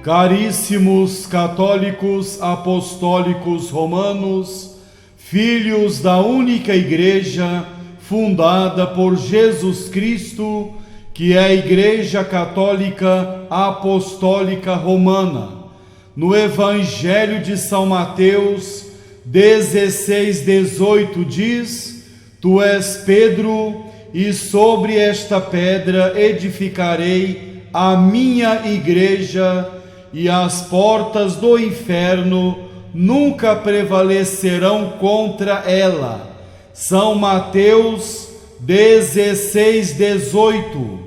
Caríssimos católicos apostólicos romanos, filhos da única Igreja fundada por Jesus Cristo, que é a Igreja Católica Apostólica Romana, no Evangelho de São Mateus 16:18 diz: Tu és Pedro, e sobre esta pedra edificarei a minha igreja, e as portas do inferno nunca prevalecerão contra ela. São Mateus 16:18.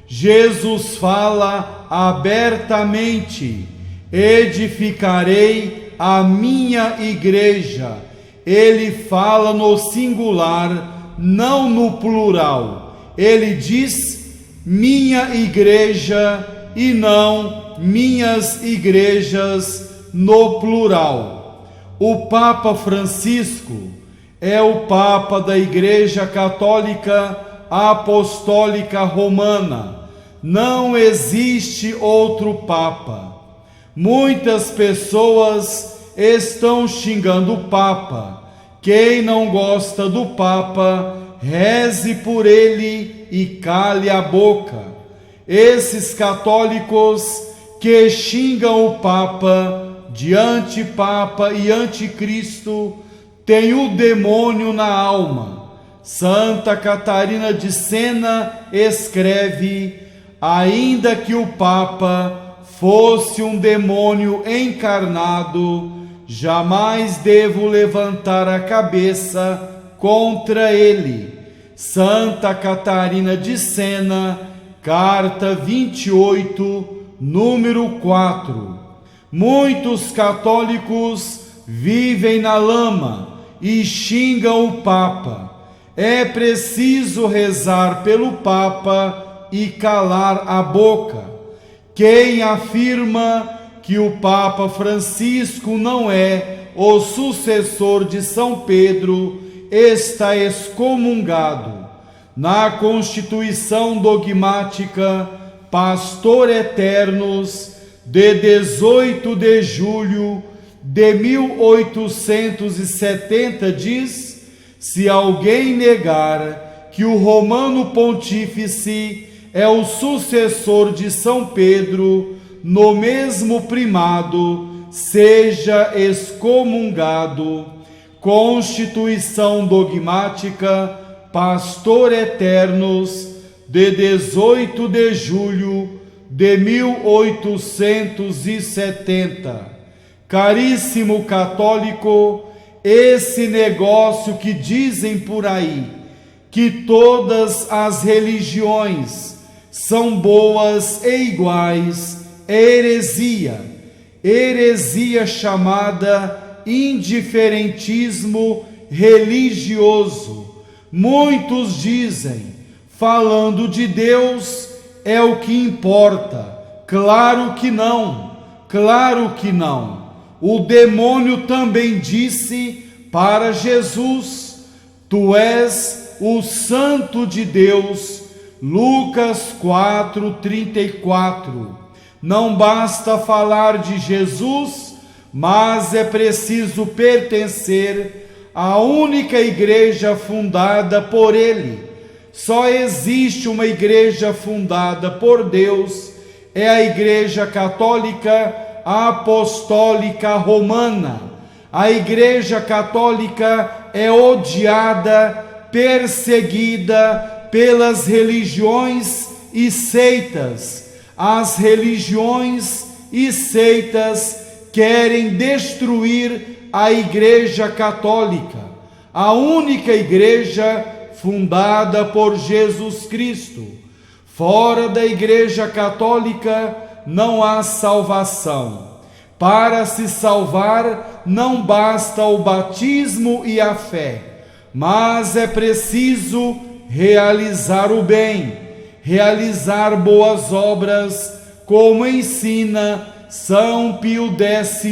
Jesus fala abertamente: edificarei a minha igreja. Ele fala no singular, não no plural. Ele diz minha igreja e não minhas igrejas no plural. O Papa Francisco é o Papa da Igreja Católica Apostólica Romana. Não existe outro Papa. Muitas pessoas estão xingando o Papa. Quem não gosta do Papa, reze por ele e cale a boca. Esses católicos que xingam o Papa de antipapa e anticristo têm o demônio na alma. Santa Catarina de Sena escreve: ainda que o Papa fosse um demônio encarnado, jamais devo levantar a cabeça contra ele. Santa Catarina de Sena, carta 28, número 4. Muitos católicos vivem na lama e xingam o Papa. É preciso rezar pelo Papa e calar a boca. Quem afirma que o Papa Francisco não é o sucessor de São Pedro está excomungado. Na Constituição Dogmática Pastor Eternos, de 18 de julho de 1870, diz: se alguém negar que o Romano Pontífice é o sucessor de São Pedro no mesmo primado, seja excomungado. Constituição Dogmática Pastor Eternos, de 18 de julho de 1870. Caríssimo católico, esse negócio que dizem por aí, que todas as religiões são boas e iguais, é heresia. Heresia chamada indiferentismo religioso. Muitos dizem: falando de Deus é o que importa. Claro que não, claro que não. O demônio também disse para Jesus: Tu és o Santo de Deus. Lucas 4:34. Não basta falar de Jesus, mas é preciso pertencer à única igreja fundada por ele. Só existe uma igreja fundada por Deus, é a Igreja Católica Apostólica Romana. A Igreja Católica é odiada, perseguida pelas religiões e seitas. As religiões e seitas querem destruir a Igreja Católica, a única igreja fundada por Jesus Cristo. Fora da Igreja Católica não há salvação. Para se salvar não basta o batismo e a fé, mas é preciso realizar o bem, realizar boas obras, como ensina São Pio X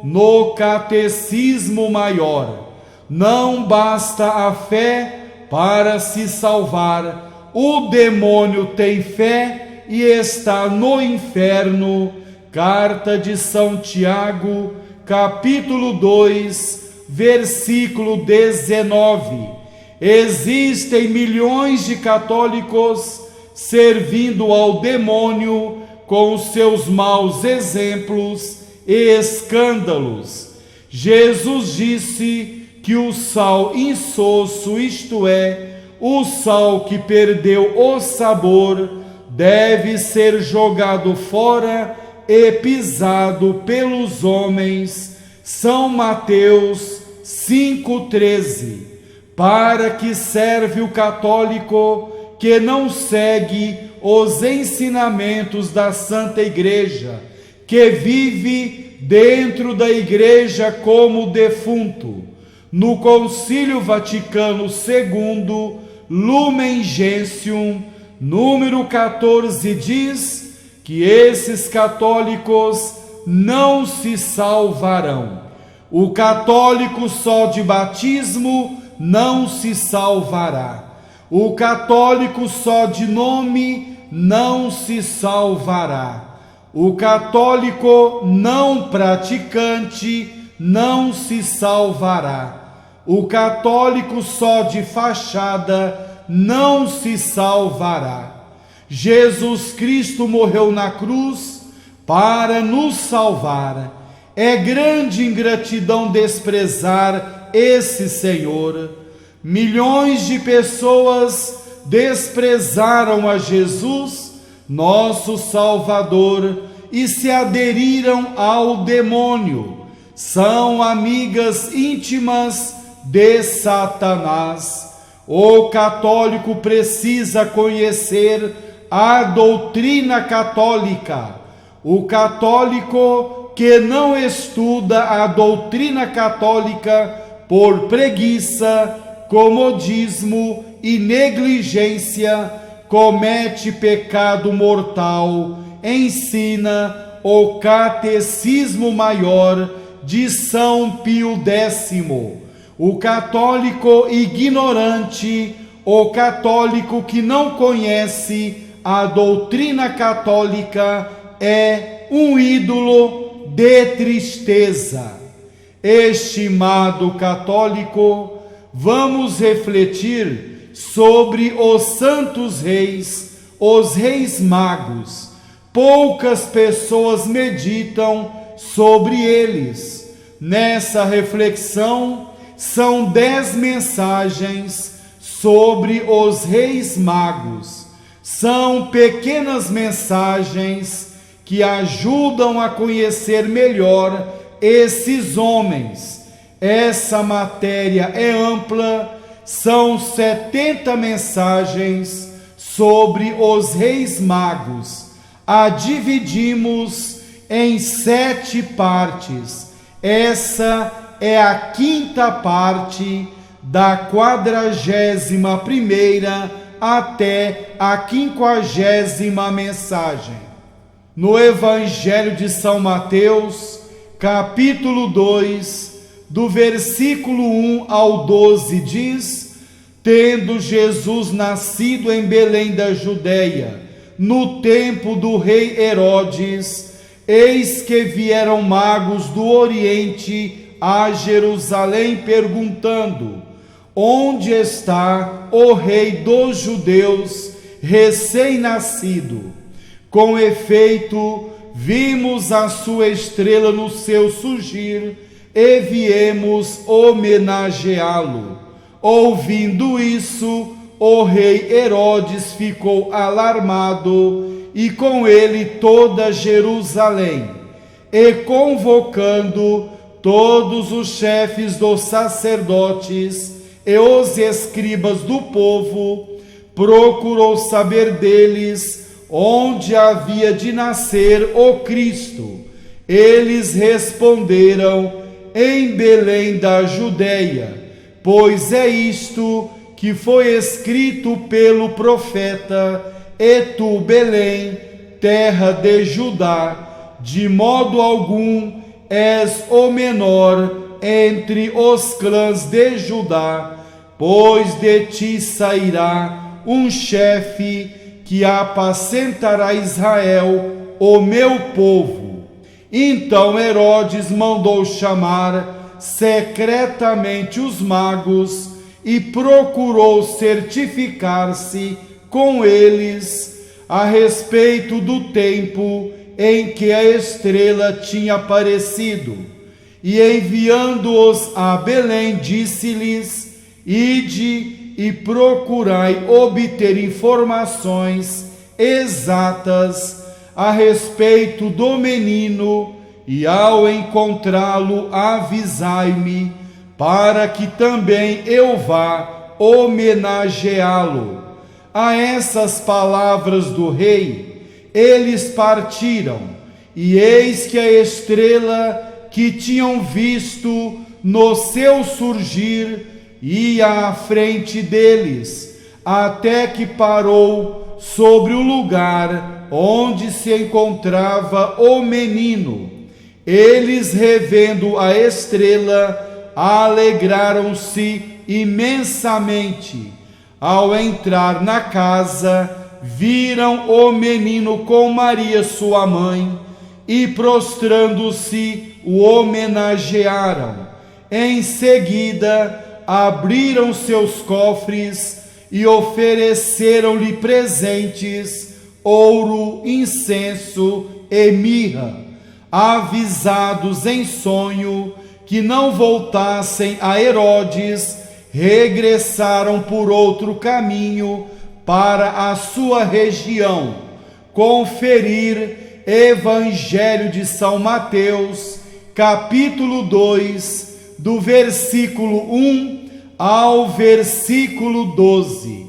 no Catecismo Maior. Não basta a fé para se salvar. O demônio tem fé e está no inferno. Carta de São Tiago, capítulo 2, versículo 19. Existem milhões de católicos servindo ao demônio com os seus maus exemplos e escândalos. Jesus disse que o sal insosso, isto é, o sal que perdeu o sabor, deve ser jogado fora e pisado pelos homens. São Mateus 5,13. Para que serve o católico que não segue os ensinamentos da Santa Igreja, que vive dentro da Igreja como defunto? No Concílio Vaticano II, Lumen Gentium, número 14, diz que esses católicos não se salvarão. O católico só de batismo não se salvará. O católico só de nome não se salvará. O católico não praticante não se salvará. O católico só de fachada não se salvará. Jesus Cristo morreu na cruz para nos salvar. É grande ingratidão desprezar esse Senhor. Milhões de pessoas desprezaram a Jesus, nosso Salvador, e se aderiram ao demônio. São amigas íntimas de Satanás. O católico precisa conhecer a doutrina católica. O católico que não estuda a doutrina católica por preguiça, comodismo e negligência, comete pecado mortal. Ensina o Catecismo Maior de São Pio X. O católico ignorante, o católico que não conhece a doutrina católica, é um ídolo de tristeza. Estimado católico, vamos refletir sobre os santos reis, os reis magos. Poucas pessoas meditam sobre eles. Nessa reflexão, são 10 mensagens sobre os reis magos. São pequenas mensagens que ajudam a conhecer melhor esses homens. Essa matéria é ampla, são 70 mensagens sobre os reis magos. A dividimos em 7 partes. Essa é a 5ª parte da 41ª até a 50ª mensagem. No Evangelho de São Mateus, capítulo 2, do versículo 1 ao 12, diz: tendo Jesus nascido em Belém da Judéia, no tempo do rei Herodes, eis que vieram magos do Oriente a Jerusalém, perguntando: onde está o rei dos judeus, recém-nascido? Com efeito, vimos a sua estrela no seu surgir e viemos homenageá-lo. Ouvindo isso, o rei Herodes ficou alarmado, e com ele toda Jerusalém. E convocando todos os chefes dos sacerdotes e os escribas do povo, procurou saber deles onde havia de nascer o Cristo. Eles responderam: em Belém da Judéia, pois é isto que foi escrito pelo profeta: e tu, Belém, terra de Judá, de modo algum és o menor entre os clãs de Judá, pois de ti sairá um chefe que apacentará Israel, o meu povo. Então Herodes mandou chamar secretamente os magos e procurou certificar-se com eles a respeito do tempo em que a estrela tinha aparecido. E enviando-os a Belém, disse-lhes: Ide e procurai obter informações exatas a respeito do menino, e ao encontrá-lo avisai-me, para que também eu vá homenageá-lo. A essas palavras do rei, eles partiram, e eis que a estrela que tinham visto no seu surgir ia à frente deles, até que parou sobre o lugar onde se encontrava o menino. Eles, revendo a estrela, alegraram-se imensamente. Ao entrar na casa, viram o menino com Maria, sua mãe, e prostrando-se, o homenagearam. Em seguida, abriram seus cofres e ofereceram-lhe presentes, ouro, incenso e mirra. Avisados em sonho que não voltassem a Herodes, regressaram por outro caminho para a sua região. Conferir Evangelho de São Mateus, capítulo 2, do versículo 1 ao versículo 12.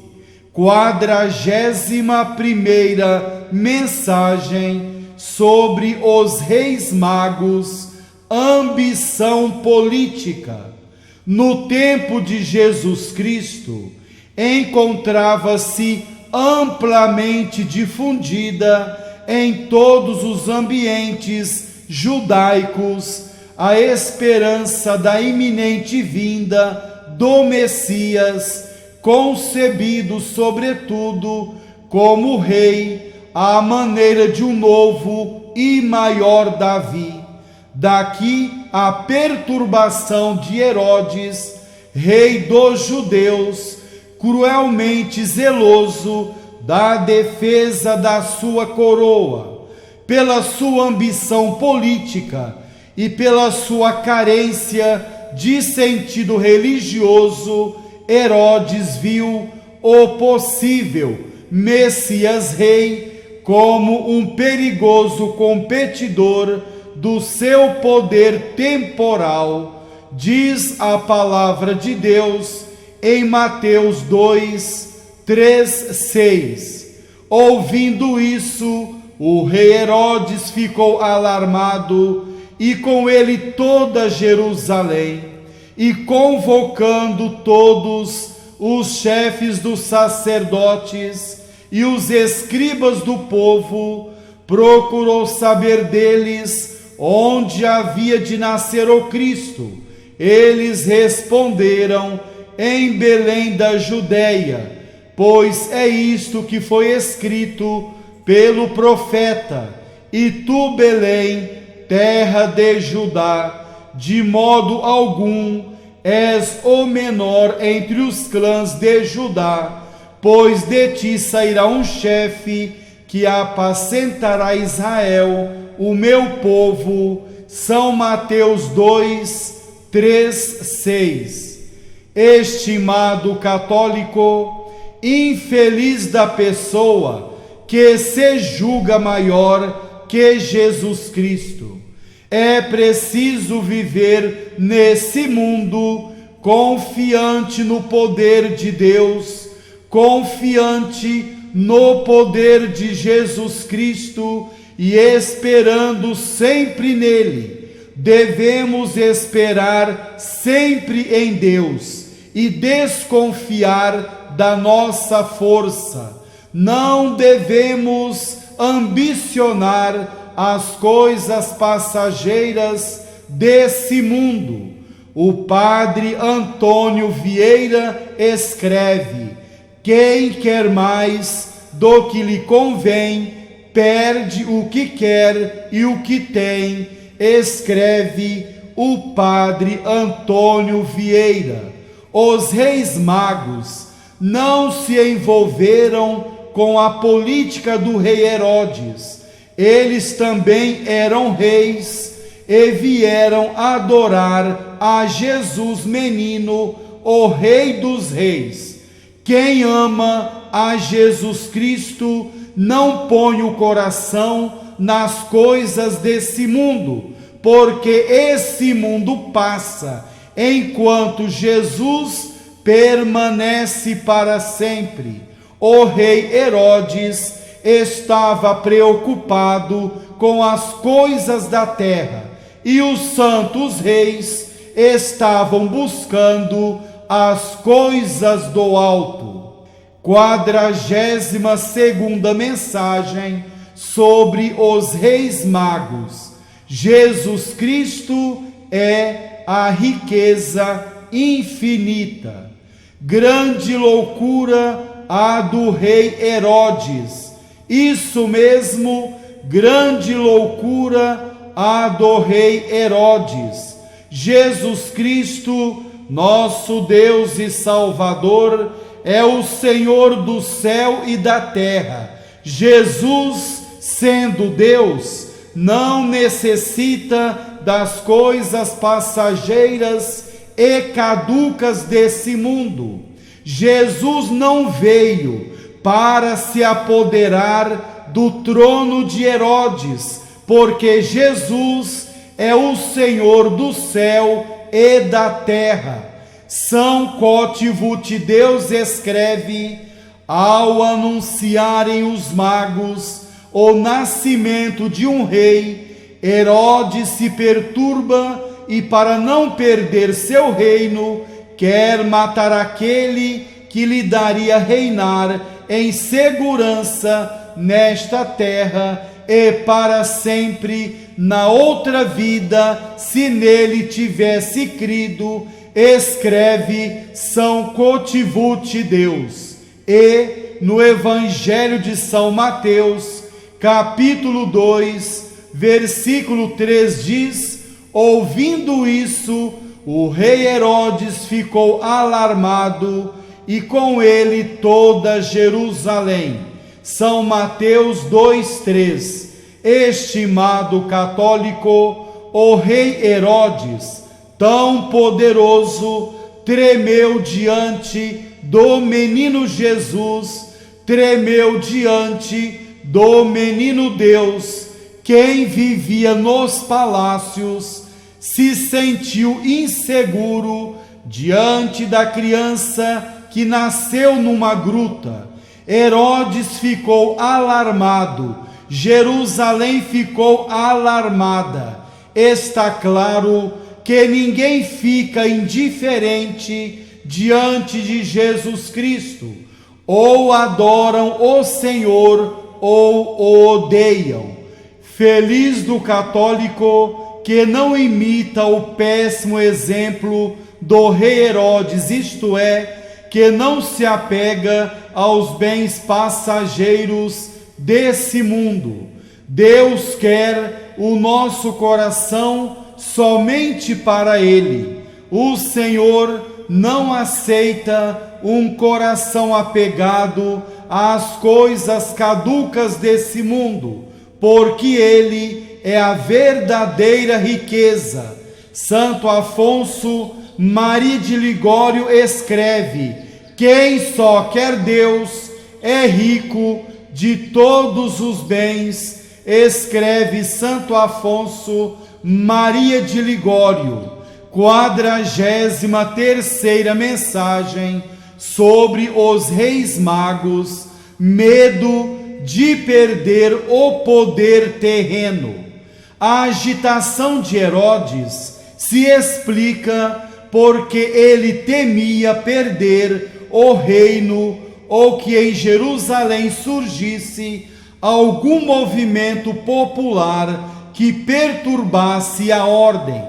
41ª mensagem sobre os reis magos, ambição política. No tempo de Jesus Cristo, encontrava-se amplamente difundida em todos os ambientes judaicos a esperança da iminente vinda do Messias, concebido sobretudo como rei à maneira de um novo e maior Davi. Daqui a perturbação de Herodes, rei dos judeus, cruelmente zeloso da defesa da sua coroa. Pela sua ambição política e pela sua carência de sentido religioso, Herodes viu o possível Messias rei como um perigoso competidor do seu poder temporal. Diz a palavra de Deus em Mateus 2, 3, 6. Ouvindo isso, o rei Herodes ficou alarmado, e com ele toda Jerusalém, e convocando todos os chefes dos sacerdotes e os escribas do povo, procurou saber deles onde havia de nascer o Cristo. Eles responderam: em Belém da Judéia, pois é isto que foi escrito pelo profeta: e tu, Belém, terra de Judá, de modo algum és o menor entre os clãs de Judá, pois de ti sairá um chefe que apacentará Israel, o meu povo. São Mateus 2, 3, 6. Estimado católico, infeliz da pessoa que se julga maior que Jesus Cristo. É preciso viver nesse mundo confiante no poder de Deus, confiante no poder de Jesus Cristo e esperando sempre nele. Devemos esperar sempre em Deus e desconfiar da nossa força. Não devemos ambicionar as coisas passageiras desse mundo. O padre Antônio Vieira escreve: quem quer mais do que lhe convém, perde o que quer e o que tem, escreve o padre Antônio Vieira. Os reis magos não se envolveram com a política do rei Herodes. Eles também eram reis e vieram adorar a Jesus menino, o Rei dos Reis. Quem ama a Jesus Cristo não põe o coração nas coisas desse mundo, porque esse mundo passa, enquanto Jesus permanece para sempre. O rei Herodes estava preocupado com as coisas da terra, e os santos reis estavam buscando as coisas do alto. 42ª mensagem sobre os reis magos. Jesus Cristo é a riqueza infinita. Grande loucura a do rei Herodes. Isso mesmo, grande loucura a do rei Herodes. Jesus Cristo, nosso Deus e Salvador, é o Senhor do céu e da terra. Jesus, sendo Deus, não necessita das coisas passageiras e caducas desse mundo. Jesus não veio para se apoderar do trono de Herodes, porque Jesus é o Senhor do céu e da terra. São Cótivo Deus escreve: ao anunciarem os magos o nascimento de um rei, Herodes se perturba e, para não perder seu reino, quer matar aquele que lhe daria reinar em segurança nesta terra e para sempre na outra vida, se nele tivesse crido, escreve São Cótivo Deus. E no Evangelho de São Mateus, capítulo 2, versículo 3 diz: ouvindo isso, o rei Herodes ficou alarmado, e com ele toda Jerusalém. São Mateus 2:3. Estimado católico, o rei Herodes, tão poderoso, tremeu diante do menino Jesus, tremeu diante do menino Deus. Quem vivia nos palácios se sentiu inseguro diante da criança que nasceu numa gruta. Herodes ficou alarmado, Jerusalém ficou alarmada. Está claro que ninguém fica indiferente diante de Jesus Cristo. Ou adoram o Senhor ou o odeiam. Feliz do católico que não imita o péssimo exemplo do rei Herodes, isto é, que não se apega aos bens passageiros desse mundo. Deus quer o nosso coração somente para Ele. O Senhor não aceita um coração apegado às coisas caducas desse mundo, porque Ele é a verdadeira riqueza. Santo Afonso Maria de Ligório escreve: quem só quer Deus é rico de todos os bens. Escreve Santo Afonso Maria de Ligório. 43ª mensagem sobre os reis magos: medo de perder o poder terreno. A agitação de Herodes se explica porque ele temia perder o reino, ou que em Jerusalém surgisse algum movimento popular que perturbasse a ordem.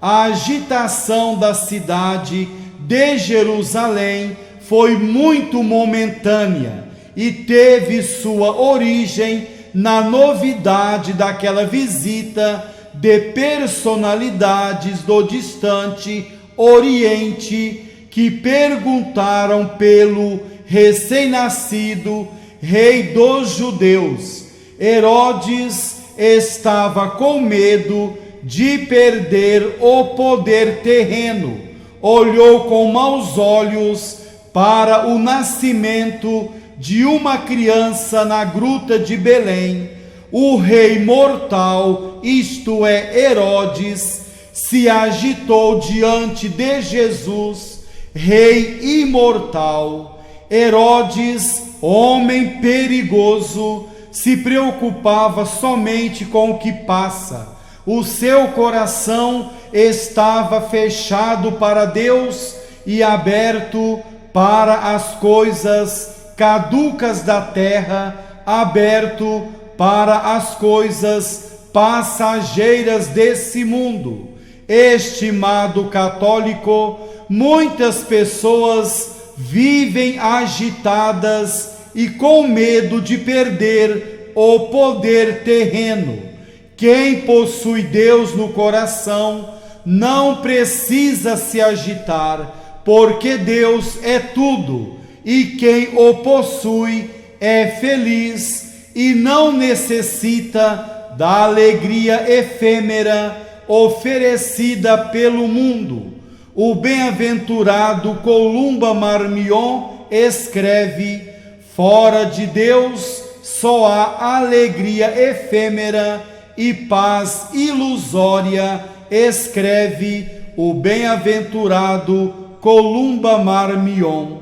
A agitação da cidade de Jerusalém foi muito momentânea e teve sua origem na novidade daquela visita de personalidades do distante Oriente que perguntaram pelo recém-nascido rei dos judeus. Herodes estava com medo de perder o poder terreno. Olhou com maus olhos para o nascimento de uma criança na gruta de Belém. O rei mortal, isto é, Herodes, se agitou diante de Jesus, rei imortal. Herodes, homem perigoso, se preocupava somente com o que passa. O seu coração estava fechado para Deus e aberto para as coisas caducas da terra, aberto para as coisas passageiras desse mundo. Estimado católico, muitas pessoas vivem agitadas e com medo de perder o poder terreno. Quem possui Deus no coração não precisa se agitar, porque Deus é tudo, e quem o possui é feliz e não necessita da alegria efêmera oferecida pelo mundo. O bem-aventurado Columba Marmion escreve: fora de Deus só há alegria efêmera e paz ilusória, escreve o bem-aventurado Columba Marmion.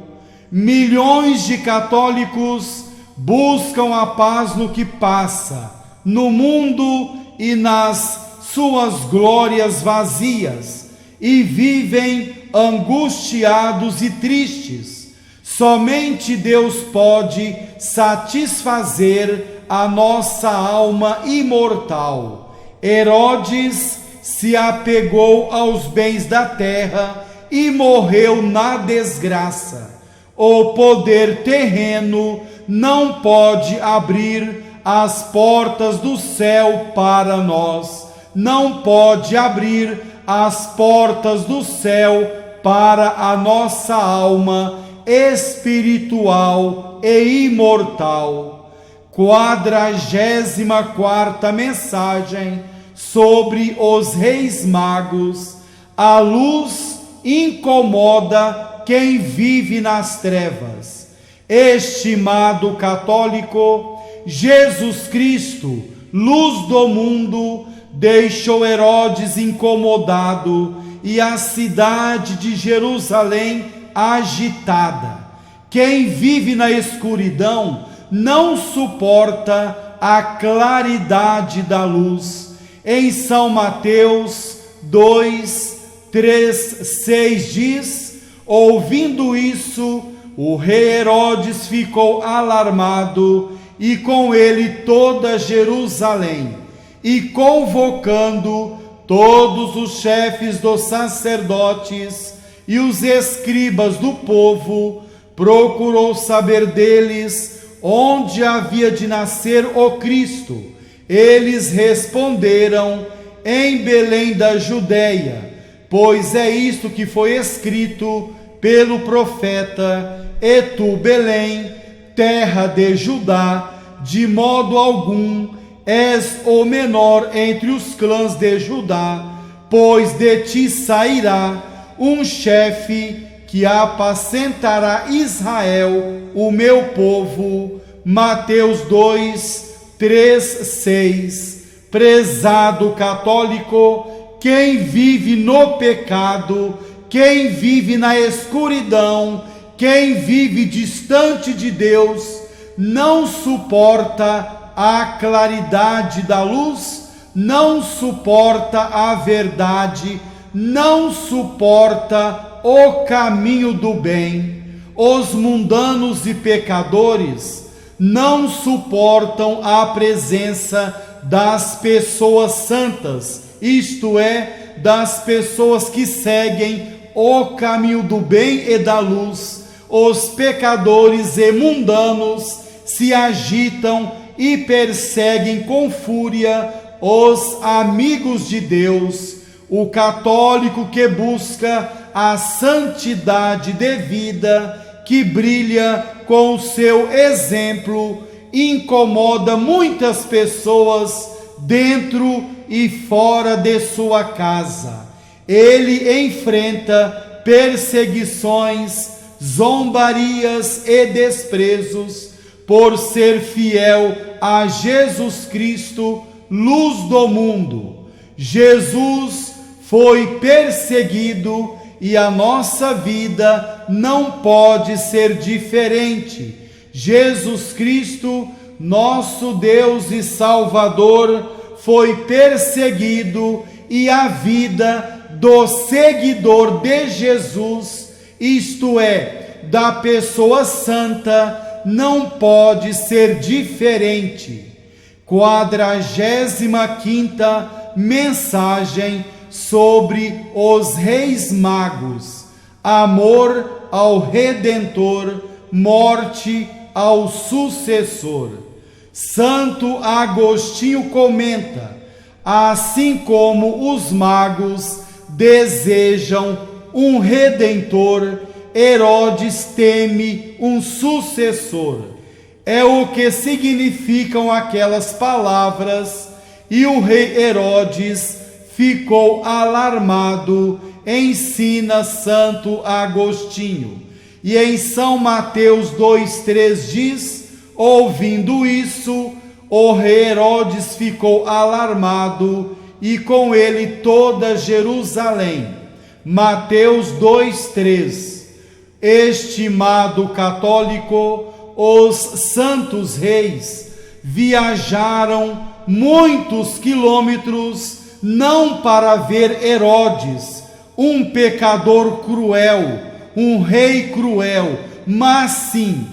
Milhões de católicos buscam a paz no que passa, no mundo e nas suas glórias vazias, e vivem angustiados e tristes. Somente Deus pode satisfazer a nossa alma imortal. Herodes se apegou aos bens da terra e morreu na desgraça. O poder terreno não pode abrir as portas do céu para nós, não pode abrir as portas do céu para a nossa alma espiritual e imortal. 44ª mensagem sobre os Reis Magos. A luz incomoda quem vive nas trevas. Estimado católico, Jesus Cristo, luz do mundo, deixou Herodes incomodado e a cidade de Jerusalém agitada. Quem vive na escuridão não suporta a claridade da luz. Em São Mateus 2, 3, 6 diz: ouvindo isso, o rei Herodes ficou alarmado, e com ele toda Jerusalém, e convocando todos os chefes dos sacerdotes e os escribas do povo, procurou saber deles onde havia de nascer o Cristo. Eles responderam: em Belém da Judéia, pois é isto que foi escrito pelo profeta: e tu, Belém, terra de Judá, de modo algum és o menor entre os clãs de Judá, pois de ti sairá um chefe que apacentará Israel, o meu povo. Mateus 2, 3, 6. Prezado católico, quem vive no pecado, quem vive na escuridão, quem vive distante de Deus, não suporta a claridade da luz, não suporta a verdade, não suporta o caminho do bem. Os mundanos e pecadores não suportam a presença das pessoas santas, isto é, das pessoas que seguem o caminho do bem e da luz. Os pecadores e mundanos se agitam e perseguem com fúria os amigos de Deus. O católico que busca a santidade de vida, que brilha com o seu exemplo, incomoda muitas pessoas dentro e fora de sua casa. Ele enfrenta perseguições, zombarias e desprezos por ser fiel a Jesus Cristo, luz do mundo. Jesus foi perseguido e a nossa vida não pode ser diferente. Jesus Cristo, nosso Deus e Salvador, foi perseguido e a vida do seguidor de Jesus, isto é, da pessoa santa, não pode ser diferente. 45ª mensagem sobre os Reis Magos: amor ao Redentor, morte ao sucessor. Santo Agostinho comenta: assim como os magos desejam um redentor, Herodes teme um sucessor. É o que significam aquelas palavras, e o rei Herodes ficou alarmado, ensina Santo Agostinho. E em São Mateus 2,3 diz: ouvindo isso, o rei Herodes ficou alarmado, e com ele toda Jerusalém. Mateus 2,3. Estimado católico, os santos reis viajaram muitos quilômetros não para ver Herodes, um pecador cruel, um rei cruel, mas sim,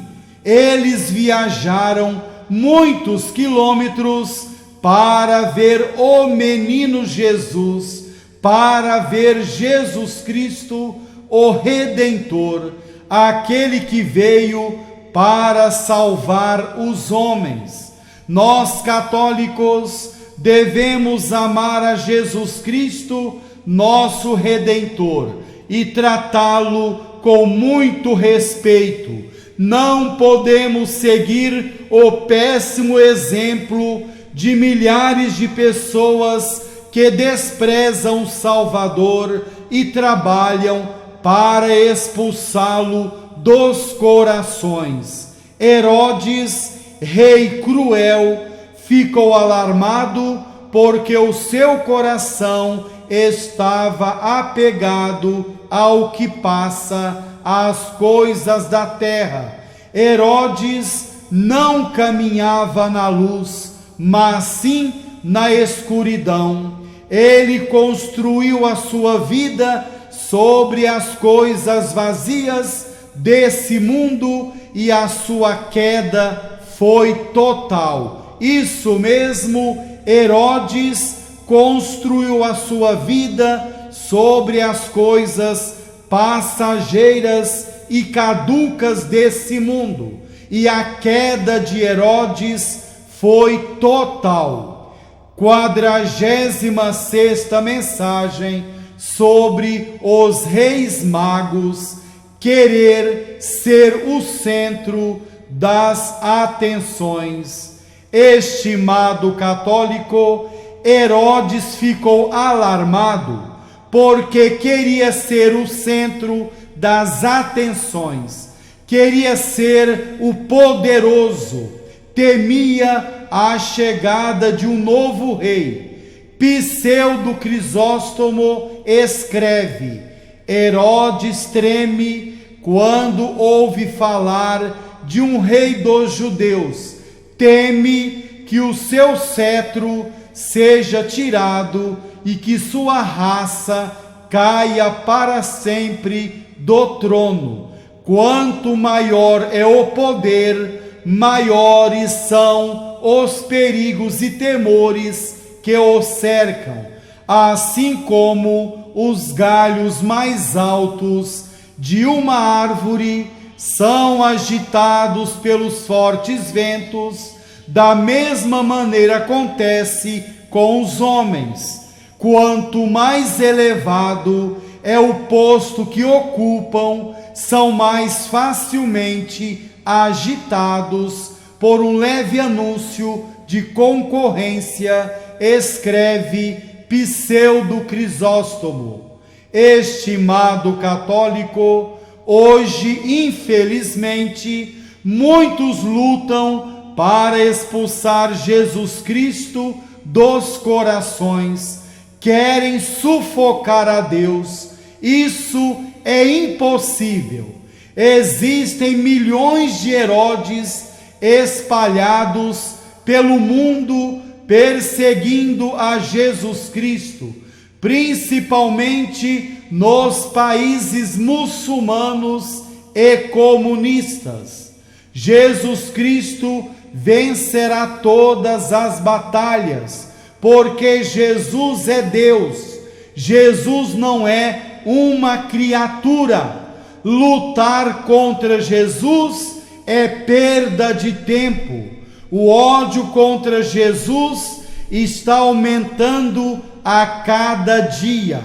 eles viajaram muitos quilômetros para ver o menino Jesus, para ver Jesus Cristo, o Redentor, aquele que veio para salvar os homens. Nós, católicos, devemos amar a Jesus Cristo, nosso Redentor, e tratá-lo com muito respeito. Não podemos seguir o péssimo exemplo de milhares de pessoas que desprezam o Salvador e trabalham para expulsá-lo dos corações. Herodes, rei cruel, ficou alarmado porque o seu coração estava apegado ao que passa, às coisas da terra. Herodes não caminhava na luz, mas sim na escuridão. Ele construiu a sua vida sobre as coisas vazias desse mundo e a sua queda foi total. Isso mesmo, Herodes construiu a sua vida sobre as coisas passageiras e caducas desse mundo, e a queda de Herodes foi total. 46ª mensagem sobre os reis magos querer ser o centro das atenções. Estimado católico, Herodes ficou alarmado porque queria ser o centro das atenções, queria ser o poderoso, temia a chegada de um novo rei. Pseudo Crisóstomo escreve: Herodes treme quando ouve falar de um rei dos judeus, teme que o seu cetro seja tirado e que sua raça caia para sempre do trono. Quanto maior é o poder, maiores são os perigos e temores que o cercam, assim como os galhos mais altos de uma árvore são agitados pelos fortes ventos. Da mesma maneira acontece com os homens. Quanto mais elevado é o posto que ocupam, são mais facilmente agitados por um leve anúncio de concorrência, escreve Pseudo Crisóstomo. Estimado católico, hoje, infelizmente, muitos lutam para expulsar Jesus Cristo dos corações, querem sufocar a Deus. Isso é impossível. Existem milhões de Herodes espalhados pelo mundo perseguindo a Jesus Cristo, principalmente nos países muçulmanos e comunistas. Jesus Cristo vencerá todas as batalhas, porque Jesus é Deus. Jesus não é uma criatura. Lutar contra Jesus é perda de tempo. O ódio contra Jesus está aumentando a cada dia.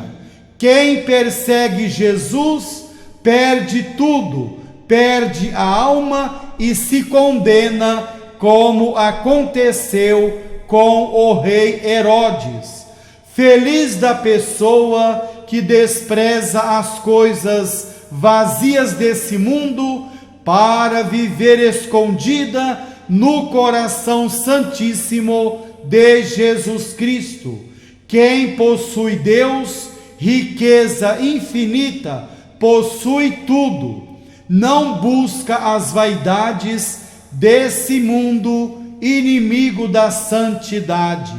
Quem persegue Jesus perde tudo, perde a alma e se condena, como aconteceu com o rei Herodes. Feliz da pessoa que despreza as coisas vazias desse mundo para viver escondida no coração santíssimo de Jesus Cristo. Quem possui Deus, riqueza infinita, possui tudo. Não busca as vaidades desse mundo, inimigo da santidade.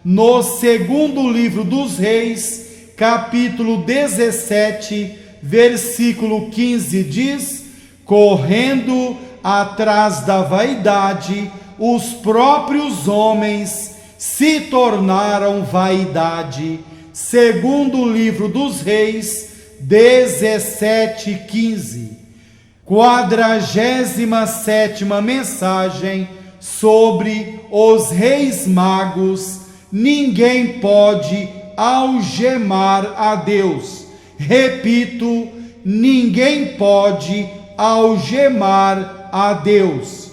No segundo livro dos Reis, capítulo 17, versículo 15 diz: correndo atrás da vaidade, os próprios homens se tornaram vaidade. Segundo o livro dos Reis, 17:15. 47ª mensagem sobre os reis magos. Ninguém pode algemar a Deus. Repito, ninguém pode algemar a Deus.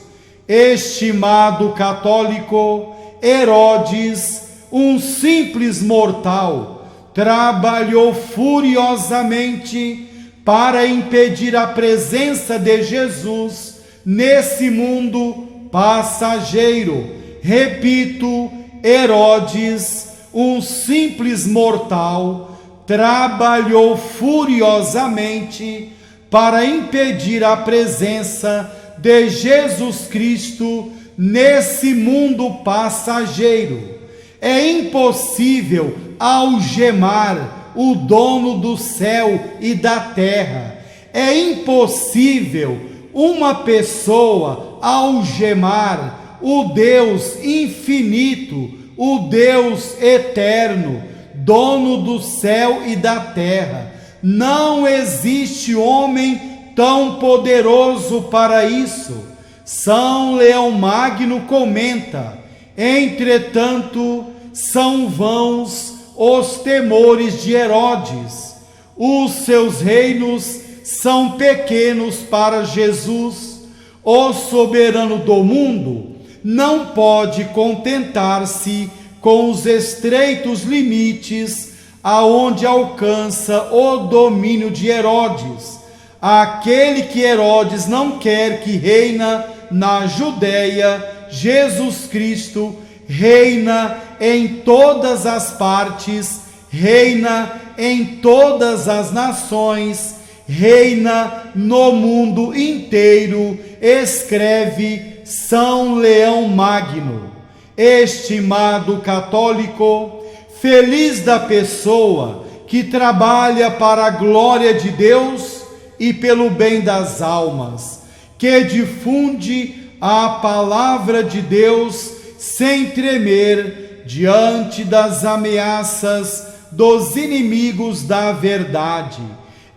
Estimado católico, Herodes, um simples mortal, trabalhou furiosamente para impedir a presença de Jesus nesse mundo passageiro. Repito, Herodes, um simples mortal, trabalhou furiosamente para impedir a presença de Jesus Cristo nesse mundo passageiro. É impossível algemar o dono do céu e da terra. É impossível uma pessoa algemar o Deus infinito, o Deus eterno, dono do céu e da terra. Não existe homem tão poderoso para isso. São Leão Magno comenta: entretanto, são vãos os temores de Herodes. Os seus reinos são pequenos para Jesus. O soberano do mundo não pode contentar-se com os estreitos limites aonde alcança o domínio de Herodes. Aquele que Herodes não quer que reina na Judéia, Jesus Cristo reina em todas as partes, reina em todas as nações, reina no mundo inteiro, escreve São Leão Magno. Estimado católico, feliz da pessoa que trabalha para a glória de Deus e pelo bem das almas, que difunde a palavra de Deus sem tremer diante das ameaças dos inimigos da verdade.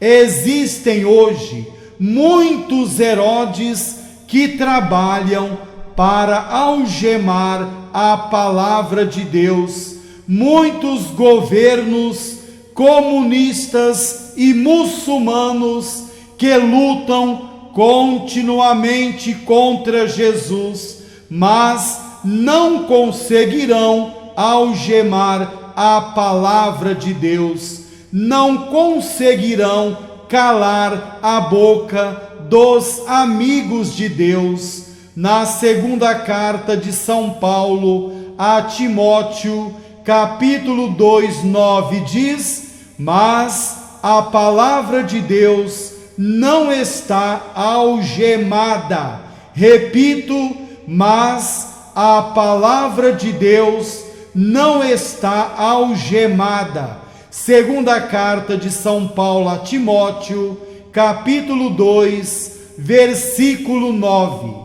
Existem hoje muitos Herodes que trabalham para algemar a palavra de Deus. Muitos governos comunistas e muçulmanos que lutam continuamente contra Jesus, mas não conseguirão algemar a palavra de Deus, não conseguirão calar a boca dos amigos de Deus. Na segunda carta de São Paulo a Timóteo, capítulo 2, 9, diz: mas a palavra de Deus não está algemada. Repito, mas a palavra de Deus não está algemada. Segunda carta de São Paulo a Timóteo, capítulo 2, versículo 9.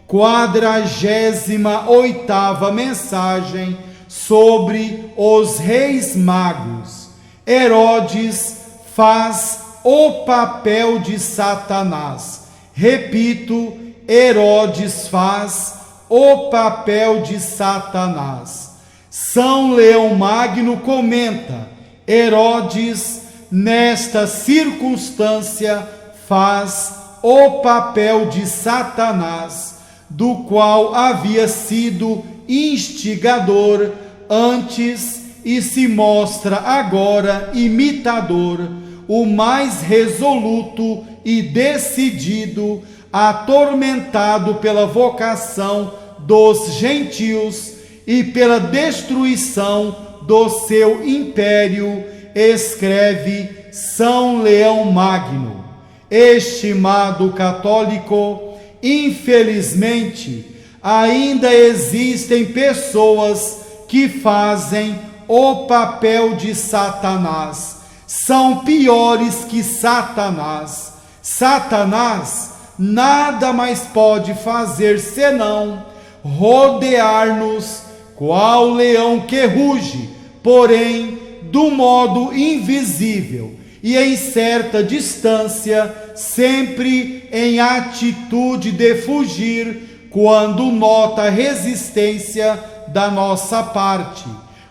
48ª mensagem sobre os reis magos. Herodes faz o papel de Satanás. Repito, Herodes faz o papel de Satanás. São Leão Magno comenta: Herodes, nesta circunstância, faz o papel de Satanás, do qual havia sido instigador antes e se mostra agora imitador, o mais resoluto e decidido, atormentado pela vocação dos gentios e pela destruição do seu império, escreve São Leão Magno. Estimado católico, infelizmente, ainda existem pessoas que fazem o papel de Satanás. São piores que Satanás. Satanás nada mais pode fazer senão rodear-nos qual leão que ruge, porém do modo invisível e em certa distância, sempre em atitude de fugir quando nota resistência da nossa parte.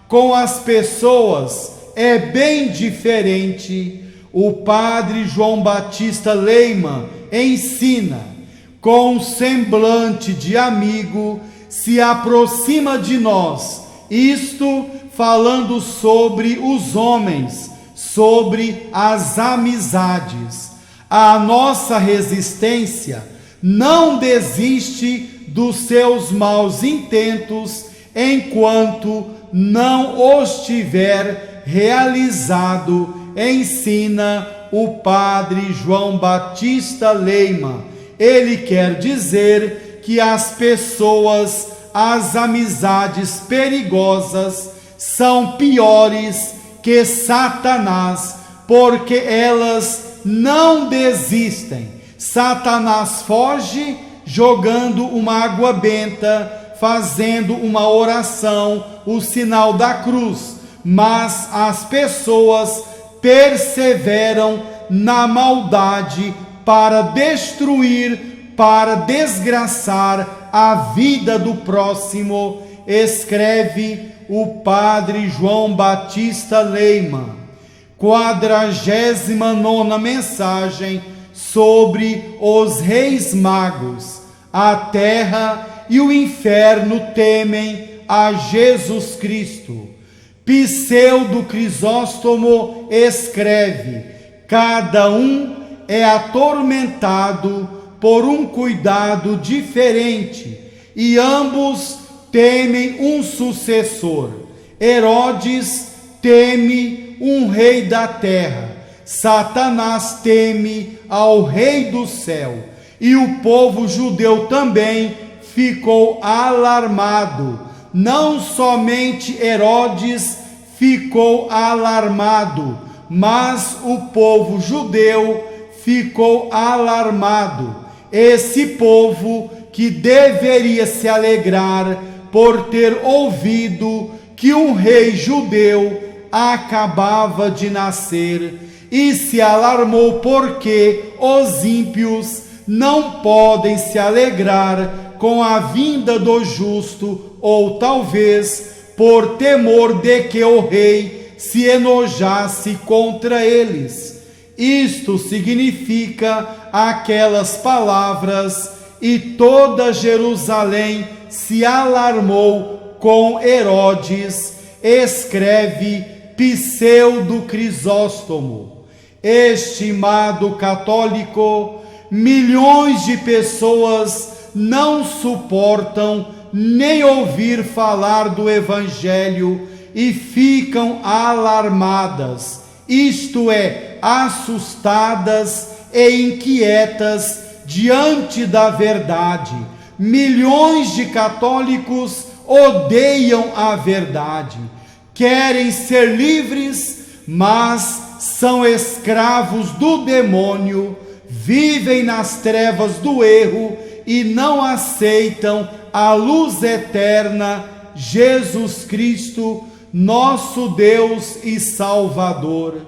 Com as pessoas é bem diferente. O padre João Batista Lehmann ensina: com semblante de amigo se aproxima de nós, isto falando sobre os homens, sobre as amizades. A nossa resistência não desiste dos seus maus intentos enquanto não os tiver realizado, ensina o padre João Batista Lehmann. Ele quer dizer que as pessoas, as amizades perigosas são piores que Satanás, porque elas não desistem. Satanás foge jogando uma água benta, fazendo uma oração, o sinal da cruz, mas as pessoas perseveram na maldade para destruir, para desgraçar a vida do próximo, escreve o padre João Batista Lehmann. 49ª mensagem sobre os reis magos. A terra e o inferno temem a Jesus Cristo. Pseudo Crisóstomo escreve: cada um é atormentado por um cuidado diferente, e ambos temem um sucessor. Herodes teme um rei da terra, Satanás teme ao rei do céu, e o povo judeu também ficou alarmado. Não somente Herodes ficou alarmado, mas o povo judeu ficou alarmado. Esse povo que deveria se alegrar por ter ouvido que um rei judeu acabava de nascer, e se alarmou porque os ímpios não podem se alegrar com a vinda do justo, ou talvez por temor de que o rei se enojasse contra eles. Isto significa aquelas palavras: e toda Jerusalém se alarmou com Herodes, escreve Pseudo Crisóstomo. Estimado católico, milhões de pessoas não suportam nem ouvir falar do Evangelho e ficam alarmadas, isto é, assustadas e inquietas diante da verdade. Milhões de católicos odeiam a verdade, querem ser livres, mas são escravos do demônio, vivem nas trevas do erro e não aceitam a luz eterna, Jesus Cristo, nosso Deus e Salvador.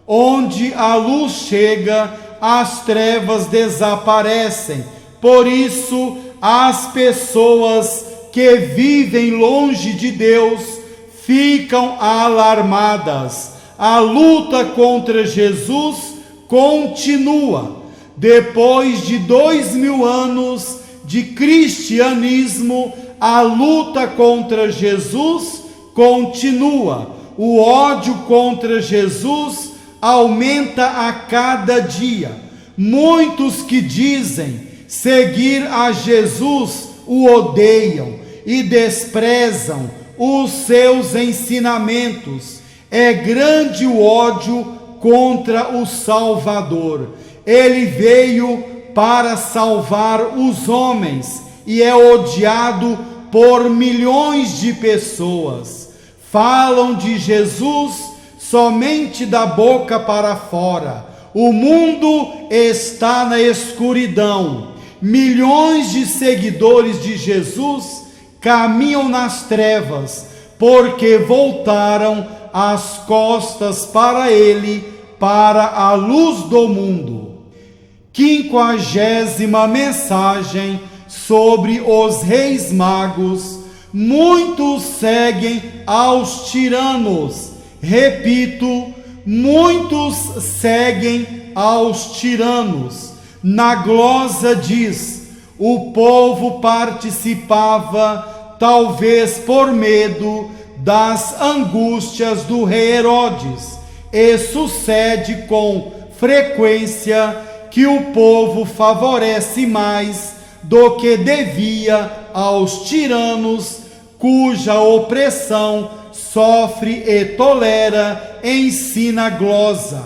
Onde a luz chega, as trevas desaparecem. Por isso, as pessoas que vivem longe de Deus ficam alarmadas. A luta contra Jesus continua. Depois de 2000 anos de cristianismo, a luta contra Jesus continua. O ódio contra Jesus aumenta a cada dia. Muitos que dizem seguir a Jesus o odeiam e desprezam os seus ensinamentos. É grande o ódio contra o Salvador. Ele veio para salvar os homens e é odiado por milhões de pessoas. Falam de Jesus somente da boca para fora. O mundo está na escuridão. Milhões de seguidores de Jesus caminham nas trevas, porque voltaram as costas para ele, para a luz do mundo. 50ª mensagem sobre os reis magos. Muitos seguem aos tiranos. Repito, muitos seguem aos tiranos. Na glosa diz: o povo participava, talvez por medo, das angústias do rei Herodes, e sucede com frequência que o povo favorece mais do que devia aos tiranos, cuja opressão sofre e tolera, ensina a glosa.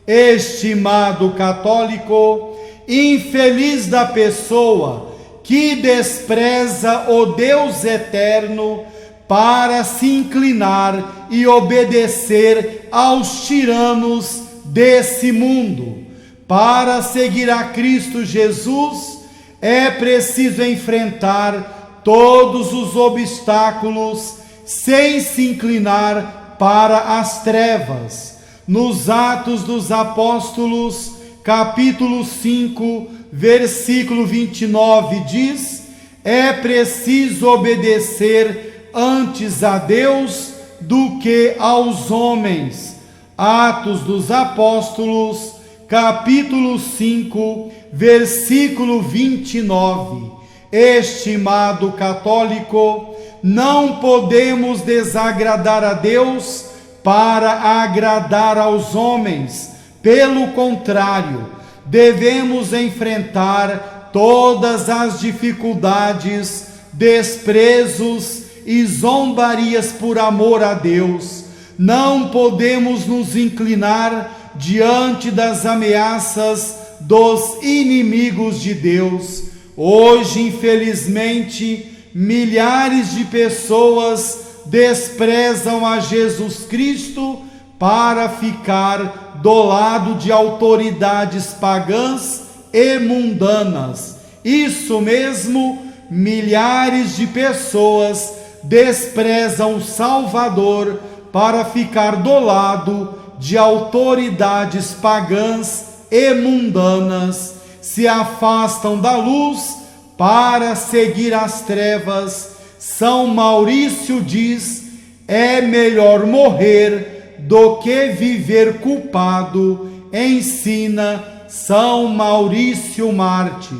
Estimado católico, infeliz da pessoa que despreza o Deus eterno para se inclinar e obedecer aos tiranos desse mundo. Para seguir a Cristo Jesus, é preciso enfrentar todos os obstáculos sem se inclinar para as trevas. Nos Atos dos Apóstolos, capítulo 5, versículo 29, diz: é preciso obedecer antes a Deus do que aos homens. Atos dos Apóstolos, capítulo 5, versículo 29. Estimado católico, não podemos desagradar a Deus para agradar aos homens. Pelo contrário, devemos enfrentar todas as dificuldades, desprezos e zombarias por amor a Deus. Não podemos nos inclinar diante das ameaças dos inimigos de Deus. Hoje, infelizmente, milhares de pessoas desprezam a Jesus Cristo para ficar do lado de autoridades pagãs e mundanas. Isso mesmo, milhares de pessoas desprezam o Salvador para ficar do lado de autoridades pagãs e mundanas, se afastam da luz para seguir as trevas, São Maurício diz: é melhor morrer do que viver culpado, ensina São Maurício Mártir.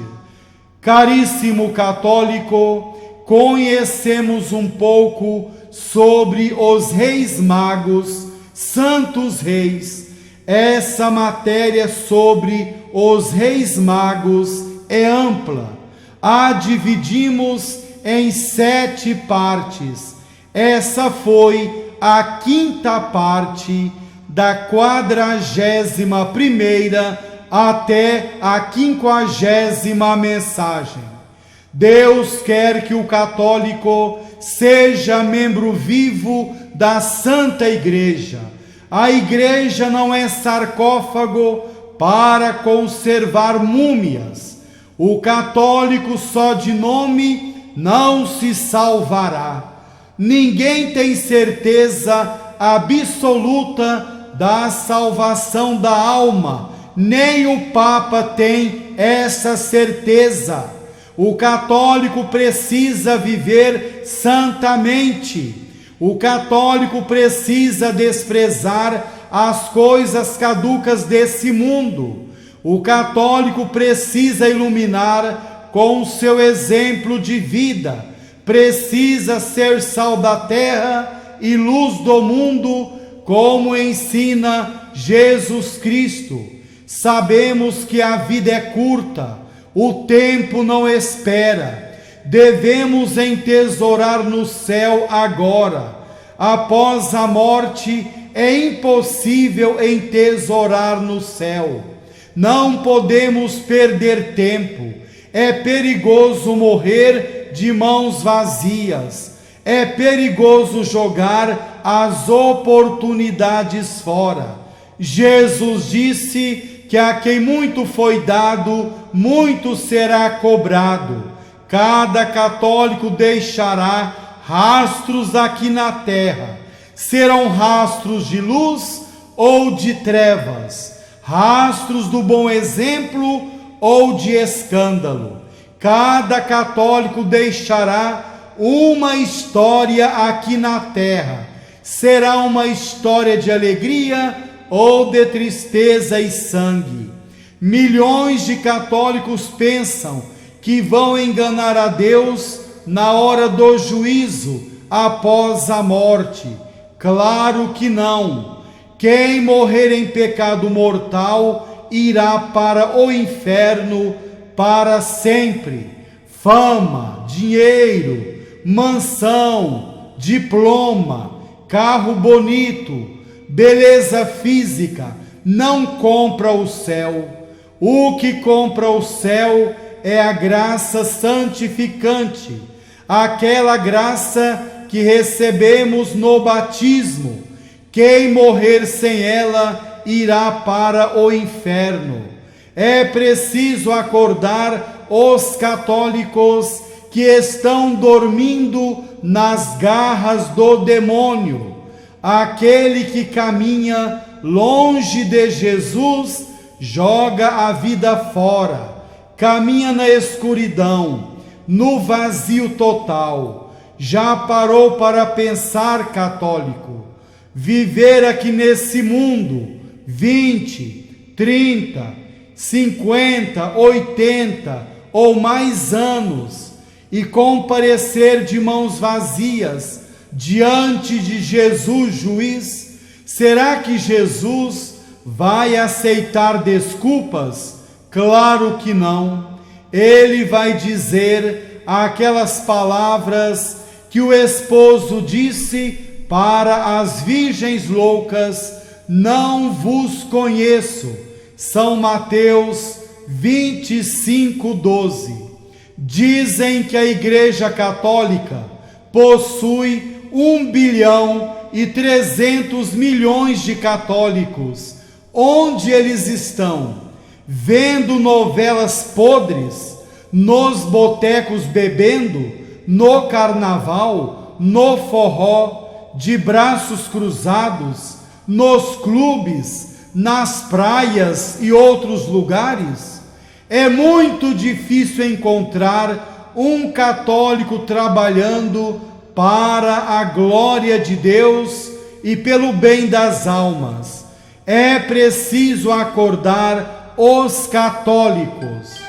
Caríssimo católico, conhecemos um pouco sobre os Reis Magos, Santos Reis. Essa matéria sobre os Reis Magos é ampla. A dividimos em 7 partes. Essa foi a 5ª parte da 41ª até a 50ª mensagem. Deus quer que o católico seja membro vivo da Santa Igreja. A Igreja não é sarcófago para conservar múmias. O católico só de nome não se salvará. Ninguém tem certeza absoluta da salvação da alma, nem o Papa tem essa certeza. O católico precisa viver santamente. O católico precisa desprezar as coisas caducas desse mundo. O católico precisa iluminar com o seu exemplo de vida. Precisa ser sal da terra e luz do mundo, como ensina Jesus Cristo. Sabemos que a vida é curta, o tempo não espera. Devemos entesourar no céu agora. Após a morte, é impossível entesourar no céu. Não podemos perder tempo. É perigoso morrer de mãos vazias. É perigoso jogar as oportunidades fora. Jesus disse que a quem muito foi dado, muito será cobrado. Cada católico deixará rastros aqui na terra. Serão rastros de luz ou de trevas, rastros do bom exemplo ou de escândalo. Cada católico deixará uma história aqui na terra. Será uma história de alegria ou de tristeza e sangue. Milhões de católicos pensam que vão enganar a Deus na hora do juízo, após a morte. Claro que não. Quem morrer em pecado mortal irá para o inferno para sempre. Fama, dinheiro, mansão, diploma, carro bonito, beleza física não compra o céu. O que compra o céu é a graça santificante, aquela graça que recebemos no batismo. Quem morrer sem ela irá para o inferno. É preciso acordar os católicos que estão dormindo nas garras do demônio. Aquele que caminha longe de Jesus joga a vida fora. Caminha na escuridão, no vazio total. Já parou para pensar, católico? Viver aqui nesse mundo 20, 30, 50, 80 ou mais anos e comparecer de mãos vazias diante de Jesus juiz? Será que Jesus vai aceitar desculpas? Claro que não. Ele vai dizer aquelas palavras que o esposo disse para as virgens loucas: não vos conheço. São Mateus 25:12. Dizem que a Igreja Católica possui 1,3 bilhão de católicos. Onde eles estão? Vendo novelas podres, nos botecos bebendo, no carnaval, no forró, de braços cruzados, nos clubes, nas praias e outros lugares? É muito difícil encontrar um católico trabalhando para a glória de Deus e pelo bem das almas. É preciso acordar os católicos.